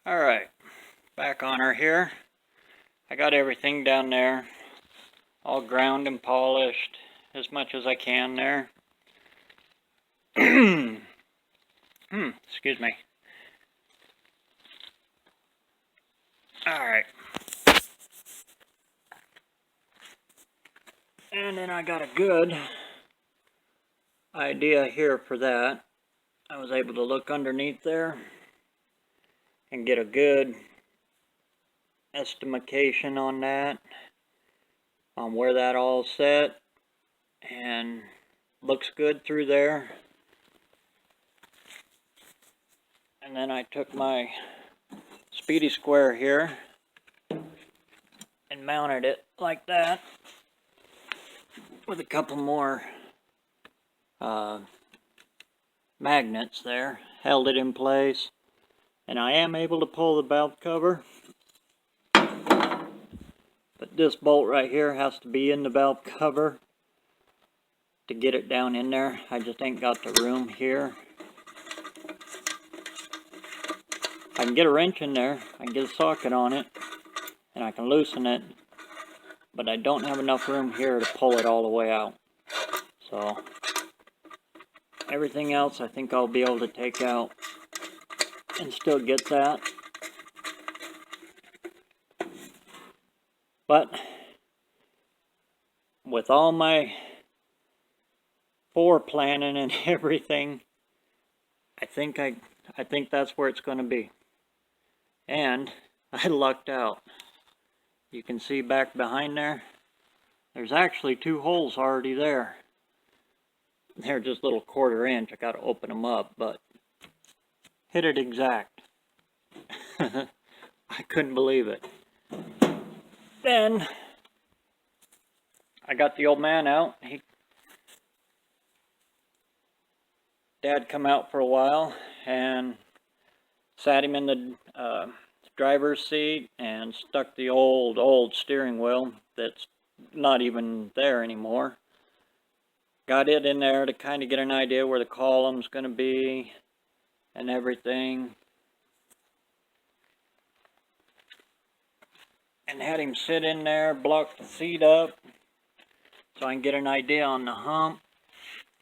Alright, back on her here. I got everything down there, all ground and polished as much as I can there. Excuse me. Alright. And then I got a good idea here for that. I was able to look underneath there and get a good estimation on that, on where that all set, and looks good through there. And then I took my Speedy Square here and mounted it like that with a couple more magnets there, held it in place, and I am able to pull the valve cover, but this bolt right here has to be in the valve cover to get it down in there. I just ain't got the room here. I can get a wrench in there, I can get a socket on it, and I can loosen it, but I don't have enough room here to pull it all the way out. So everything else I think I'll be able to take out and still get that. But with all my planning and everything, I think that's where it's going to be. And I lucked out. You can see back behind there, there's actually 2 holes already there. They're just little 1/4 inch. I got to open them up, but hit it exact. I couldn't believe it. Then I got the old man out. Dad come out for a while and sat him in the driver's seat and stuck the old steering wheel that's not even there anymore. Got it in there to kind of get an idea where the column's going to be and everything. And had him sit in there, block the seat up so I can get an idea on the hump.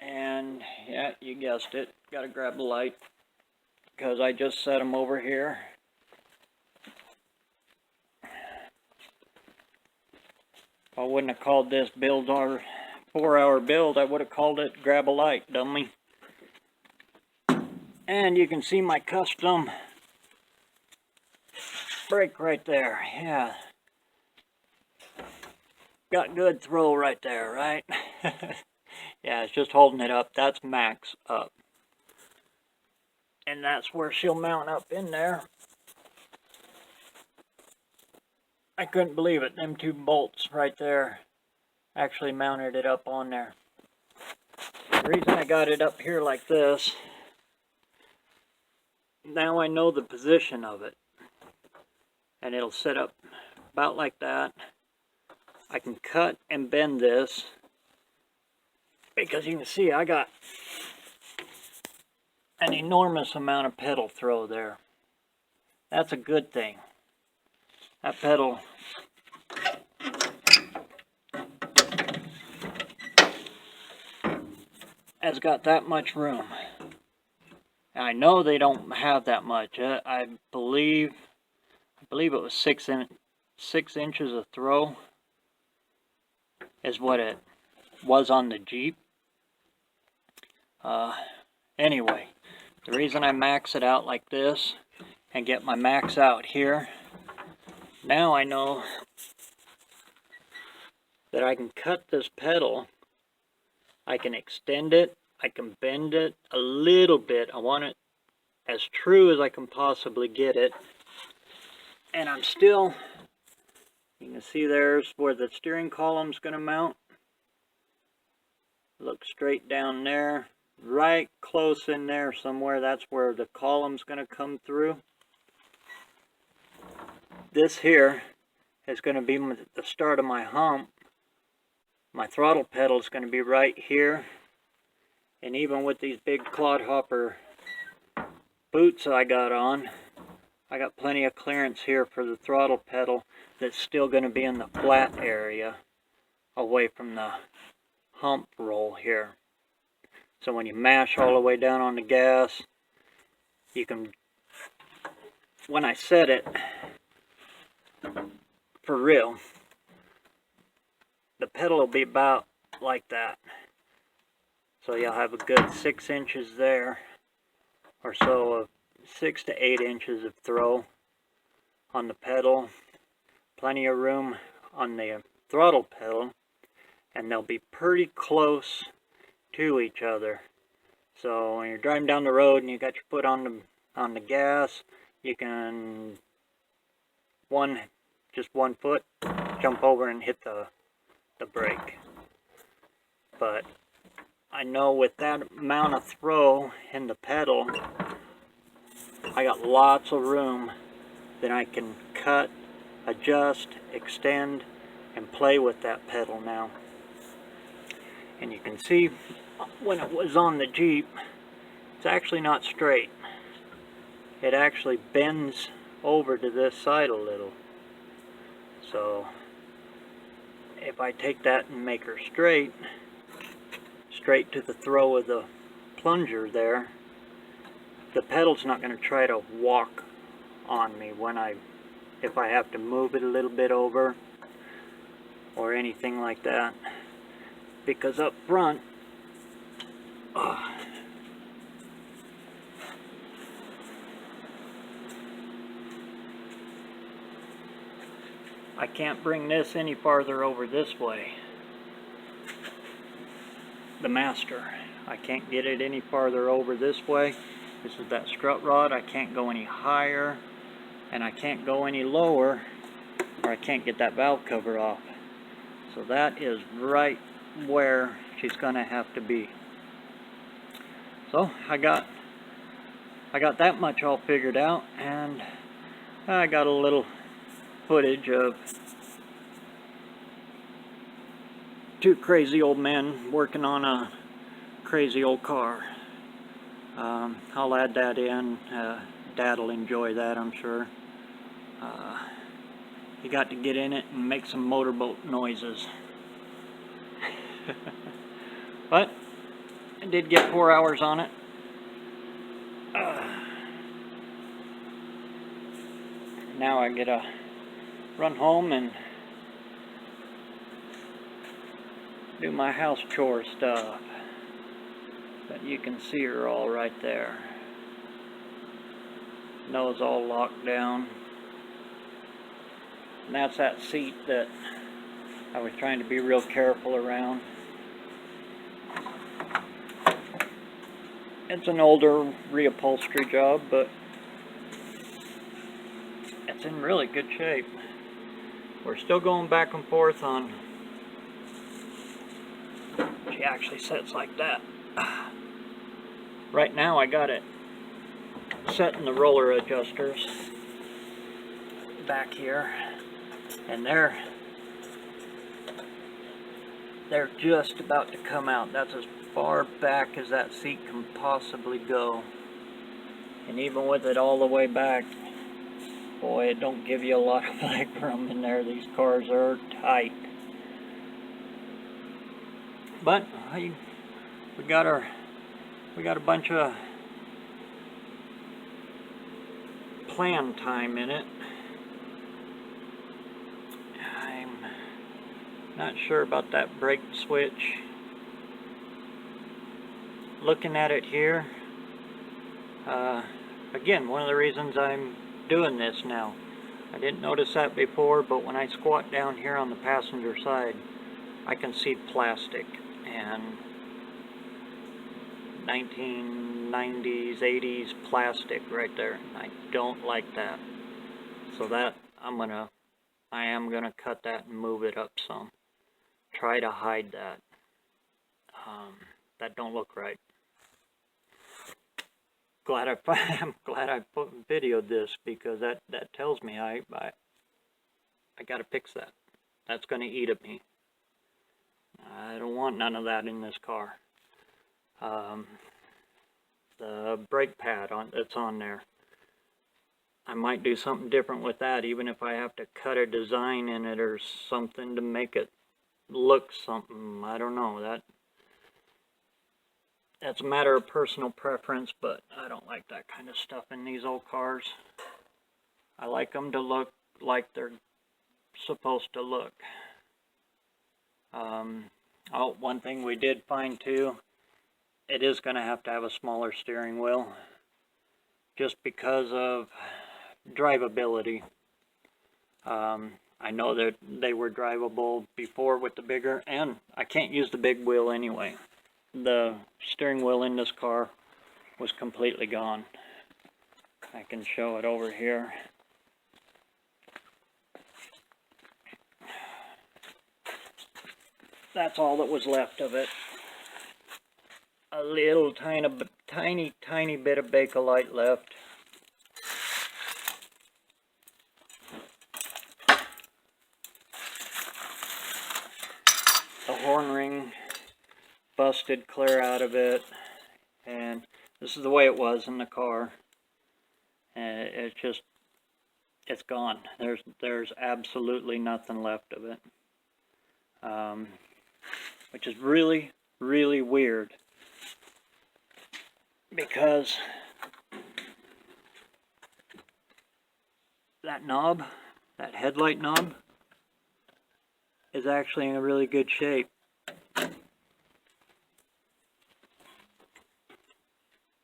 And yeah, you guessed it, gotta grab the light because I just set him over here. If I wouldn't have called this build our 4-hour build, I would have called it grab a light, dummy. And you can see my custom brake right there. Yeah, got good throw right there, right? Yeah, it's just holding it up. That's max up. And that's where she'll mount up in there. I couldn't believe it. Them 2 bolts right there actually mounted it up on there. The reason I got it up here like this, now I know the position of it. And it'll sit up about like that. I can cut and bend this, because you can see I got an enormous amount of pedal throw there. That's a good thing. That pedal has got that much room. And I know they don't have that much. I believe it was 6 inches of throw is what it was on the Jeep. Anyway, the reason I max it out like this and get my max out here, now I know that I can cut this pedal, I can extend it, I can bend it a little bit. I want it as true as I can possibly get it. And I'm still, you can see there's where the steering column's going to mount. Look straight down there, right close in there somewhere. That's where the column's going to come through. This here is going to be the start of my hump. My throttle pedal is going to be right here. And even with these big clodhopper boots I got on, I got plenty of clearance here for the throttle pedal that's still going to be in the flat area away from the hump roll here. So when you mash all the way down on the gas, you can, when I set it, for real, the pedal will be about like that. So you'll have a good 6 inches there or so of 6 to 8 inches of throw on the pedal. Plenty of room on the throttle pedal, and they'll be pretty close to each other. So when you're driving down the road and you got your foot on the gas, you can just one foot jump over and hit the brake. But I know with that amount of throw in the pedal, I got lots of room that I can cut, adjust, extend, and play with that pedal now. And you can see when it was on the Jeep, it's actually not straight. It actually bends over to this side a little. So if I take that and make her straight to the throw of the plunger there, the pedal's not going to try to walk on me if I have to move it a little bit over or anything like that. Because up front, I can't bring this any farther over this way. The master, I can't get it any farther over this way. This is that strut rod. I can't go any higher, and I can't go any lower, or I can't get that valve cover off. So that is right where she's gonna have to be. So I got that much all figured out, and I got a little footage of two crazy old men working on a crazy old car. I'll add that in. Dad'll enjoy that, I'm sure. He got to get in it and make some motorboat noises. But I did get 4 hours on it. Now I get to run home and do my house chore stuff. But you can see her all right there. Nose all locked down. And that's that seat that I was trying to be real careful around. It's an older reupholstery job, but it's in really good shape. We're still going back and forth on. She actually sits like that. Right now I got it set in the roller adjusters back here, and they're just about to come out. That's as far back as that seat can possibly go. And even with it all the way back, boy, it don't give you a lot of leg room in there. These cars are tight. But we got a bunch of plan time in it. I'm not sure about that brake switch. Looking at it here, again, one of the reasons I'm doing this now. I didn't notice that before, but when I squat down here on the passenger side, I can see plastic and 1990s, 80s plastic right there. I don't like that. So that I am gonna cut that and move it up some. Try to hide that. That don't look right. I'm glad I videoed this, because that tells me I gotta fix that. That's gonna eat at me. I don't want none of that in this car. The brake pad that's on there, I might do something different with that, even if I have to cut a design in it or something to make it look something. I don't know. That's a matter of personal preference, but I don't like that kind of stuff in these old cars. I like them to look like they're supposed to look. Oh, one thing we did find too, it is going to have a smaller steering wheel, just because of drivability. I know that they were drivable before with the bigger, and I can't use the big wheel anyway. The steering wheel in this car was completely gone. I can show it over here. That's all that was left of it. A little tiny bit of Bakelite left. The horn ring busted clear out of it, and this is the way it was in the car. And it's gone. There's absolutely nothing left of it, which is really, really weird, because that knob, that headlight knob, is actually in a really good shape.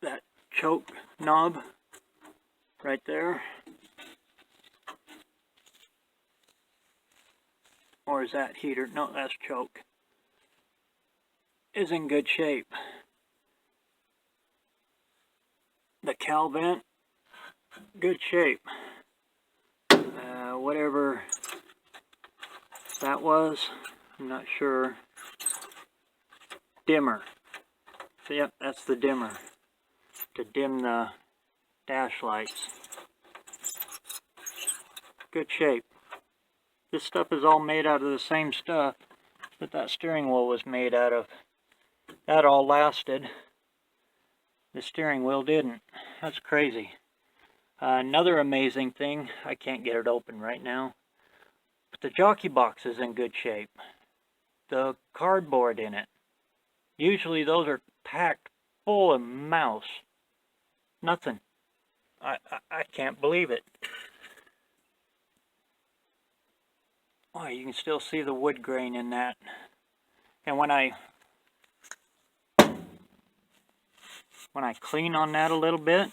That choke knob right there, or is that heater? No, that's choke, is in good shape. The cowl vent, good shape. Whatever that was, I'm not sure. Dimmer. So yep, that's the dimmer to dim the dash lights. Good shape. This stuff is all made out of the same stuff that steering wheel was made out of. That all lasted. The steering wheel didn't. That's crazy. Another amazing thing, I can't get it open right now, but the jockey box is in good shape. The cardboard in it. Usually those are packed full of mouse. Nothing. I can't believe it. Oh, you can still see the wood grain in that. And when I clean on that a little bit,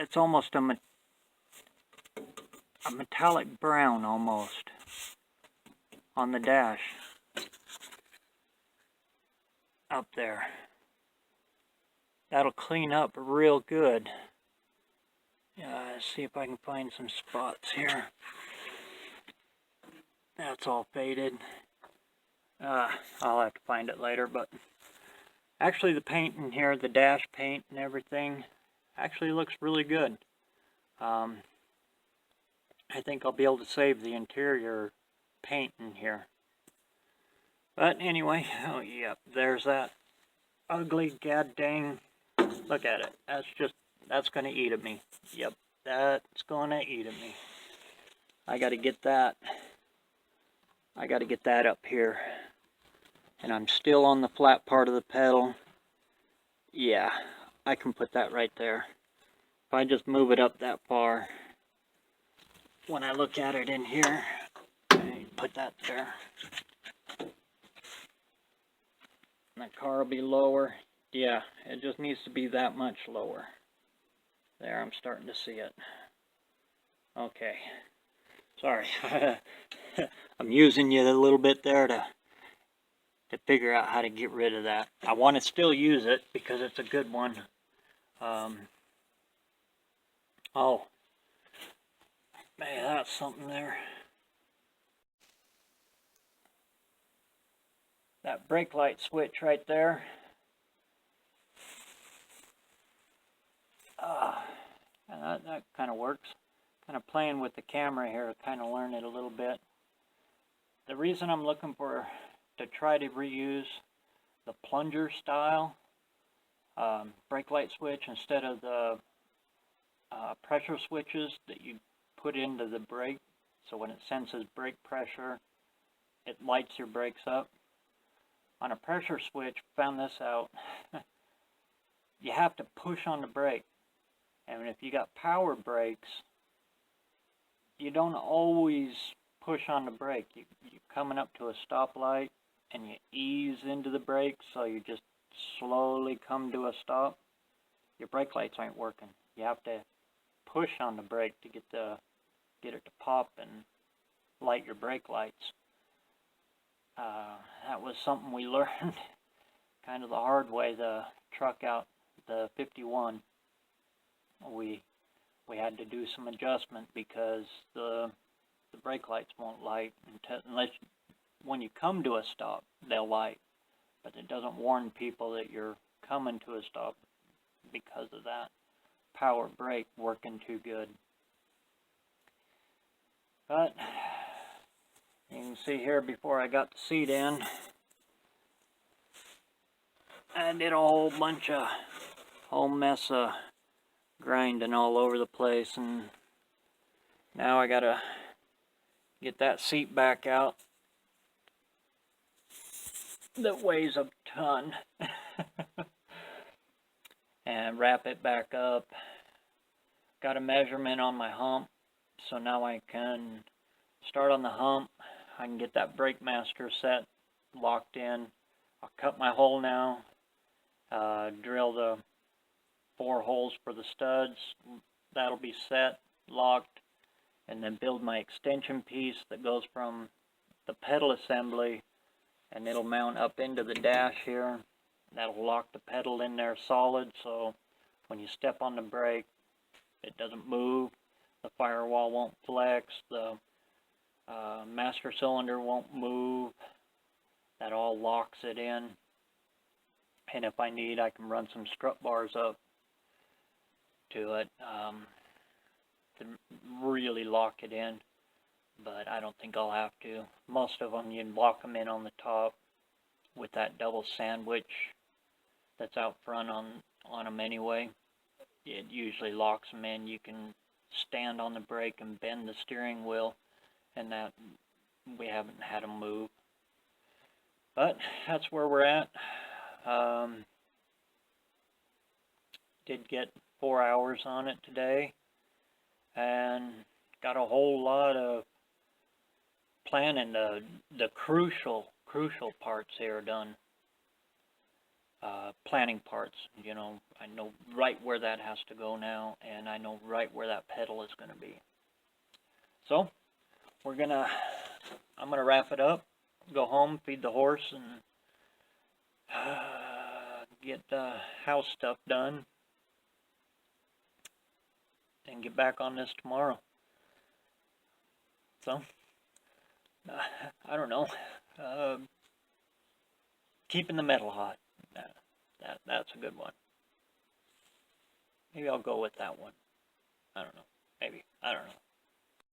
it's almost a metallic brown almost on the dash up there. That'll clean up real good. See if I can find some spots here. That's all faded. I'll have to find it later, but actually the paint in here, the dash paint and everything, actually looks really good. I think I'll be able to save the interior paint in here. But anyway, oh yep, there's that ugly god dang. Look at it. That's gonna eat at me. Yep, that's gonna eat at me. I gotta get that up here. And I'm still on the flat part of the pedal. Yeah, I can put that right there. If I just move it up that far, when I look at it in here, I put that there. And the car will be lower. Yeah, it just needs to be that much lower. There, I'm starting to see it. Okay. Sorry. I'm using you a little bit there to figure out how to get rid of that. I want to still use it because it's a good one. Oh. Man, that's something there. That brake light switch right there. And that kind of works. Kind of playing with the camera here to kind of learn it a little bit. The reason I'm looking to try to reuse the plunger style brake light switch instead of the pressure switches that you put into the brake, so when it senses brake pressure, it lights your brakes up. On a pressure switch, found this out, you have to push on the brake. And if you got power brakes, you don't always push on the brake. You're coming up to a stoplight and you ease into the brake, so you just slowly come to a stop. Your brake lights aren't working. You have to push on the brake to get it to pop and light your brake lights. That was something we learned kind of the hard way. The truck out, the 51, we had to do some adjustment because the brake lights won't light unless when you come to a stop they'll light, but it doesn't warn people that you're coming to a stop because of that power brake working too good. But you can see here, before I got the Sedan, I did a whole mess of grinding all over the place, and now I gotta get that seat back out that weighs a ton and wrap it back up. Got a measurement on my hump, so now I can start on the hump. I can get that brake master set locked in. I'll cut my hole now, drill the 4 holes for the studs. That'll be set, locked, and then build my extension piece that goes from the pedal assembly, and it'll mount up into the dash here. That'll lock the pedal in there solid, so when you step on the brake, it doesn't move. The firewall won't flex. The master cylinder won't move. That all locks it in. And if I need, I can run some strut bars up to it to really lock it in. But I don't think I'll have to. Most of them, you lock them in on the top with that double sandwich that's out front on them anyway. It usually locks them in. You can stand on the brake and bend the steering wheel, and that we haven't had them move. But that's where we're at. Did get 4 hours on it today, and got a whole lot of planning. The crucial parts here done. Planning parts, you know, I know right where that has to go now, and I know right where that pedal is going to be. So I'm gonna wrap it up, go home, feed the horse, and get the house stuff done, and get back on this tomorrow. So I don't know, keeping the metal hot. That's a good one. Maybe I'll go with that one. I don't know. Maybe. I don't know.